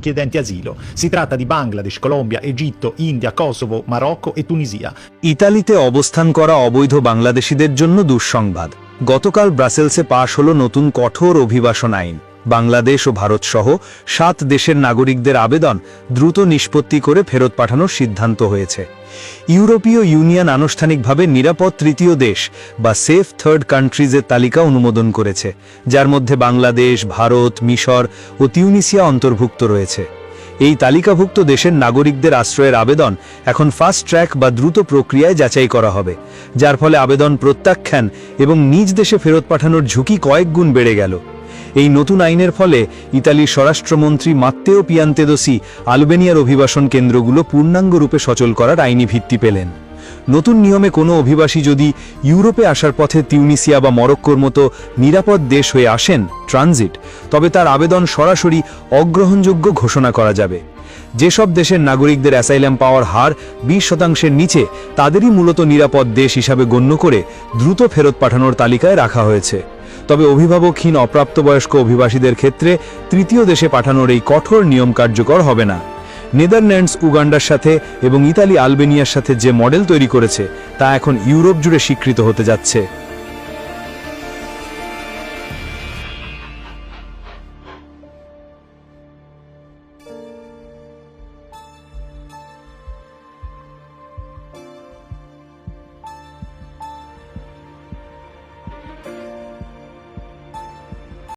richiedenti asilo. Si tratta di Bangladesh, Colombia, Egitto, India, Kosovo, Marocco e Tunisia. ইতালিতে অবস্থান করা অবৈধ বাংলাদেশিদের জন্য দুঃসংবাদ। গতকাল ব্রাসেলসে পাশ হলো নতুন কঠোর অভিবাসন আইন। বাংলাদেশ ও ভারত সহ 7 দেশের নাগরিকদের আবেদন দ্রুত নিষ্পত্তি করে ফেরত পাঠানোর সিদ্ধান্ত হয়েছে। ইউরোপীয় ইউনিয়ন আনুষ্ঠানিকভাবে নিরাপদ তৃতীয় দেশ বা সেফ থার্ড কান্ট্রিজের তালিকা অনুমোদন করেছে, যার মধ্যে বাংলাদেশ, ভারত, মিশর ও তিউনিসিয়া অন্তর্ভুক্ত রয়েছে। এই তালিকাভুক্ত দেশের নাগরিকদের আশ্রয়ের আবেদন এখন ফাস্ট ট্র্যাক বা দ্রুত প্রক্রিয়ায় যাচাই করা হবে, যার ফলে আবেদন প্রত্যাখ্যান এবং নিজ দেশে ফেরত পাঠানোর ঝুঁকি কয়েক গুণ বেড়ে গেল। এই নতুন আইনের ফলে ইতালির স্বরাষ্ট্রমন্ত্রী মাত্তেও পিয়ান্তেদোসি আলবেনিয়ার অভিবাসন কেন্দ্রগুলো পূর্ণাঙ্গ রূপে সচল করার আইনি ভিত্তি পেলেন। নতুন নিয়মে কোনো অভিবাসী যদি ইউরোপে আসার পথে তিউনিসিয়া বা মরক্কোর মতো নিরাপদ দেশ হয়ে আসেন ট্রানজিট, তবে তার আবেদন সরাসরি অগ্রহণযোগ্য ঘোষণা করা যাবে। যেসব দেশের নাগরিকদের অ্যাসাইলাম পাওয়ার হার 20% নিচে, তাদেরই মূলত নিরাপদ দেশ হিসাবে গণ্য করে দ্রুত ফেরত পাঠানোর তালিকায় রাখা হয়েছে। তবে অভিভাবকহীন অপ্রাপ্তবয়স্ক অভিবাসীদের ক্ষেত্রে তৃতীয় দেশে পাঠানোর এই কঠোর নিয়ম কার্যকর হবে না। নেদারল্যান্ডস উগান্ডার সাথে এবং ইতালি আলবেনিয়ার সাথে যে মডেল তৈরি করেছে তা এখন ইউরোপ জুড়ে স্বীকৃত হতে যাচ্ছে।